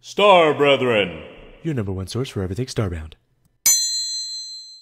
Star Brethren, your number one source for everything Starbound.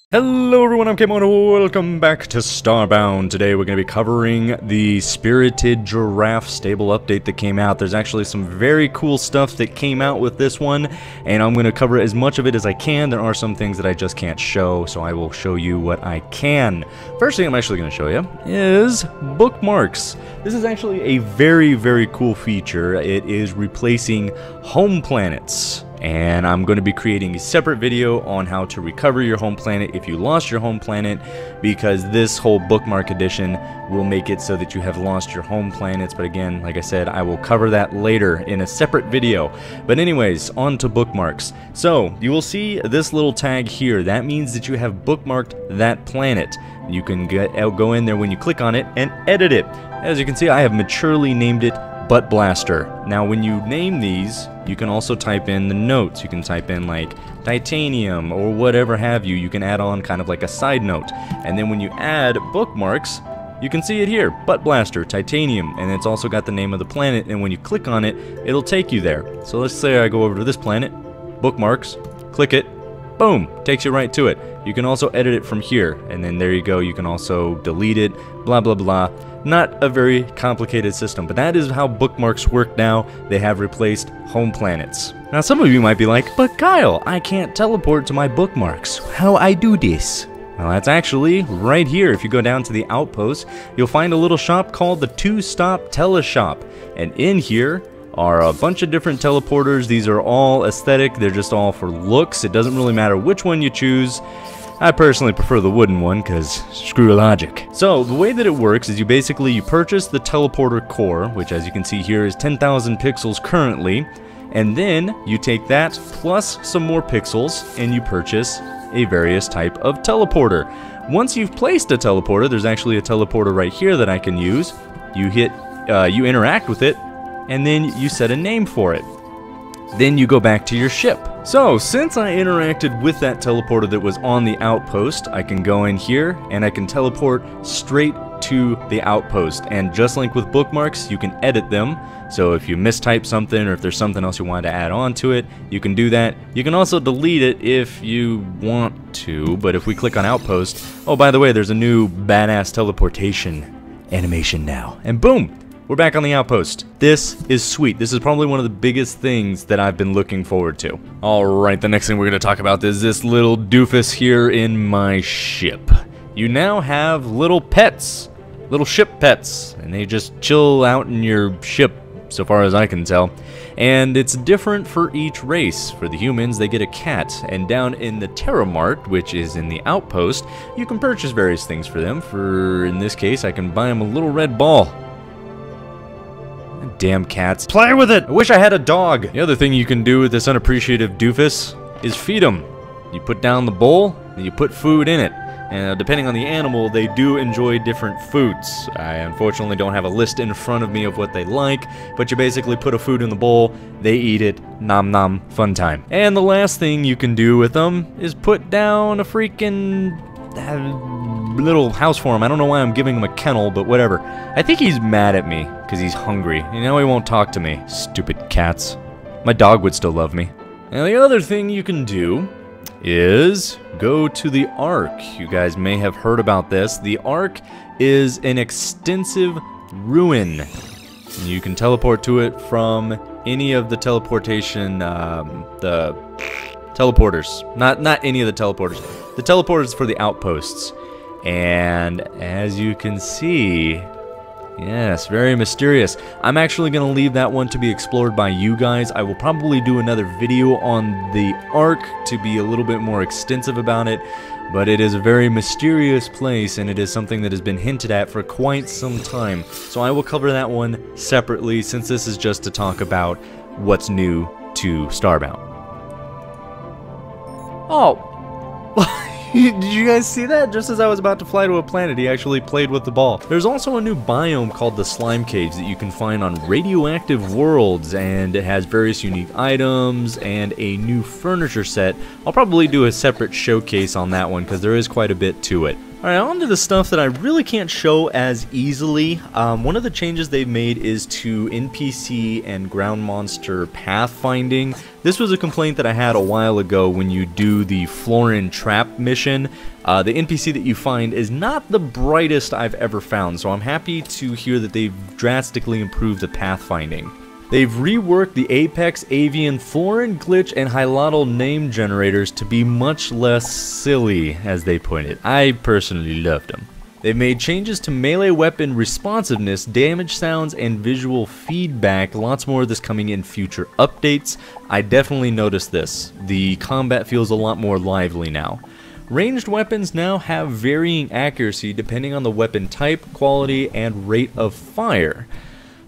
Hello everyone, I'm Kmon, welcome back to Starbound. Today we're going to be covering the Spirited Giraffe stable update that came out. There's actually some very cool stuff that came out with this one, and I'm going to cover as much of it as I can. There are some things that I just can't show, so I will show you what I can. First thing I'm actually going to show you is Bookmarks. This is actually a very cool feature. It is replacing home planets. And I'm going to be creating a separate video on how to recover your home planet if you lost your home planet, because this whole bookmark edition will make it so that you have lost your home planets. But again, like I said, I will cover that later in a separate video. But anyways, on to bookmarks. So you will see this little tag here. That means that you have bookmarked that planet. You can go in there when you click on it and edit it. As you can see, I have maturely named it Butt Blaster. Now when you name these, you can also type in the notes. You can type in like titanium or whatever have you. You can add on kind of like a side note. And then when you add bookmarks, you can see it here, Butt Blaster, titanium, and it's also got the name of the planet, and when you click on it, it'll take you there. So let's say I go over to this planet, bookmarks, click it, boom, takes you right to it. You can also edit it from here, and then there you go. You can also delete it, blah blah blah. Not a very complicated system, but that is how bookmarks work now. They have replaced home planets. Now some of you might be like, but Kyle, I can't teleport to my bookmarks. How I do this? Well, that's actually right here. If you go down to the outpost, you'll find a little shop called the Two-Stop Teleshop, and in here are a bunch of different teleporters. These are all aesthetic. They're just all for looks. It doesn't really matter which one you choose. I personally prefer the wooden one because screw logic. So the way that it works is you purchase the teleporter core, which as you can see here is 10,000 pixels currently, and then you take that plus some more pixels and you purchase a various type of teleporter. Once you've placed a teleporter, there's actually a teleporter right here that I can use. You interact with it, and then you set a name for it. Then you go back to your ship. So, since I interacted with that teleporter that was on the outpost, I can go in here and I can teleport straight to the outpost. And just like with bookmarks, you can edit them. So if you mistype something or if there's something else you want to add on to it, you can do that. You can also delete it if you want to, but if we click on outpost, oh by the way, there's a new badass teleportation animation now. And boom! We're back on the outpost. This is sweet. This is probably one of the biggest things that I've been looking forward to. Alright, the next thing we're going to talk about is this little doofus here in my ship. You now have little pets. Little ship pets. And they just chill out in your ship, so far as I can tell. And it's different for each race. For the humans, they get a cat. And down in the Terra Mart, which is in the outpost, you can purchase various things for them. For, in this case, I can buy them a little red ball. Damn cats. Play with it! I wish I had a dog! The other thing you can do with this unappreciative doofus is feed them. You put down the bowl, and you put food in it. And depending on the animal, they do enjoy different foods. I unfortunately don't have a list in front of me of what they like, but you basically put a food in the bowl, they eat it, nom nom, fun time. And the last thing you can do with them is put down a freaking little house for him. I don't know why I'm giving him a kennel, but whatever. I think he's mad at me because he's hungry. You know, he won't talk to me. Stupid cats. My dog would still love me. Now the other thing you can do is go to the Ark. You guys may have heard about this. The Ark is an extensive ruin. You can teleport to it from any of the teleportation, the teleporters. Not any of the teleporters. The teleporters for the outposts. And as you can see, yes, very mysterious. I'm actually going to leave that one to be explored by you guys. I will probably do another video on the Ark to be a little bit more extensive about it, but it is a very mysterious place, and it is something that has been hinted at for quite some time. So I will cover that one separately, since this is just to talk about what's new to Starbound. Oh! Did you guys see that? Just as I was about to fly to a planet, he actually played with the ball. There's also a new biome called the Slime Caves that you can find on Radioactive worlds, and it has various unique items and a new furniture set. I'll probably do a separate showcase on that one because there is quite a bit to it. Alright, on to the stuff that I really can't show as easily. One of the changes they've made is to NPC and ground monster pathfinding. This was a complaint that I had a while ago when you do the Florin Trap mission. The NPC that you find is not the brightest I've ever found, so I'm happy to hear that they've drastically improved the pathfinding. They've reworked the Apex, Avian, Florin, Glitch, and Hylatl name generators to be much less silly, as they put it. I personally loved them. They've made changes to melee weapon responsiveness, damage sounds, and visual feedback. Lots more of this coming in future updates. I definitely noticed this. The combat feels a lot more lively now. Ranged weapons now have varying accuracy depending on the weapon type, quality, and rate of fire.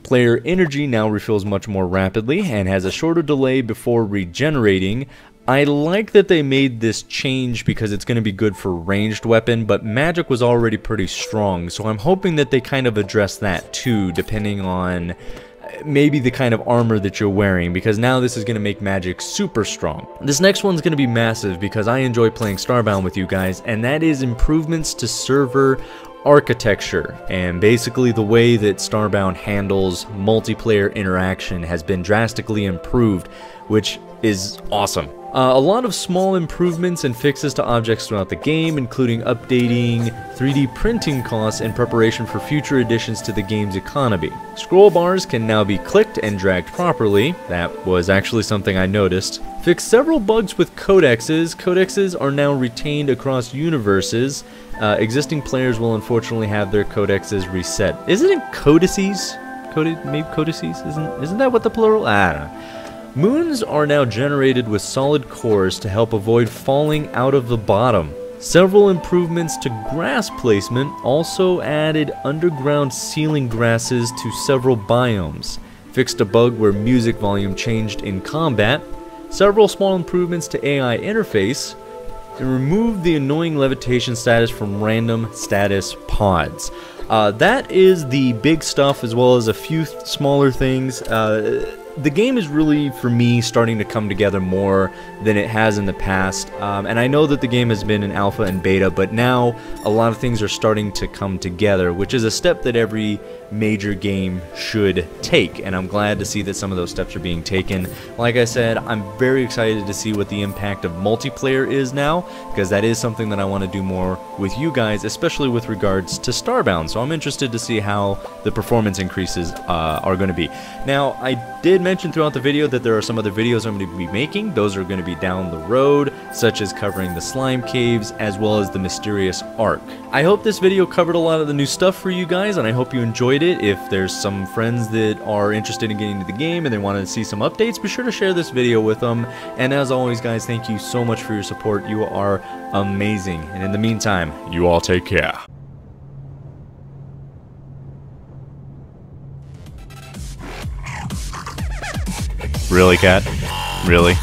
Player energy now refills much more rapidly and has a shorter delay before regenerating. I like that they made this change because it's going to be good for ranged weapon, but magic was already pretty strong, so I'm hoping that they kind of address that too, depending on maybe the kind of armor that you're wearing, because now this is going to make magic super strong. This next one's going to be massive because I enjoy playing Starbound with you guys, and that is improvements to server architecture, and basically the way that Starbound handles multiplayer interaction has been drastically improved, which is awesome. A lot of small improvements and fixes to objects throughout the game, including updating 3D printing costs in preparation for future additions to the game's economy. Scroll bars can now be clicked and dragged properly. That was actually something I noticed. Fixed several bugs with codexes. Codexes are now retained across universes. Existing players will unfortunately have their codexes reset. Isn't it codices? Maybe codices? Isn't that what the plural? I don't know. Moons are now generated with solid cores to help avoid falling out of the bottom. Several improvements to grass placement also added underground ceiling grasses to several biomes. Fixed a bug where music volume changed in combat. Several small improvements to AI interface. And removed the annoying levitation status from random status pods. That is the big stuff, as well as a few smaller things. The game is really, for me, starting to come together more than it has in the past, and I know that the game has been in alpha and beta, but now a lot of things are starting to come together, which is a step that every major game should take, and I'm glad to see that some of those steps are being taken. Like I said, I'm very excited to see what the impact of multiplayer is now, because that is something that I want to do more with you guys, especially with regards to Starbound, so I'm interested to see how the performance increases are going to be. Now, I did mention throughout the video that there are some other videos I'm going to be making. Those are going to be down the road, such as covering the slime caves as well as the mysterious arc. I hope this video covered a lot of the new stuff for you guys, and I hope you enjoyed it. If there's some friends that are interested in getting into the game and they want to see some updates, be sure to share this video with them. And as always, guys, thank you so much for your support. You are amazing. And in the meantime, you all take care. Really, Cat? Really?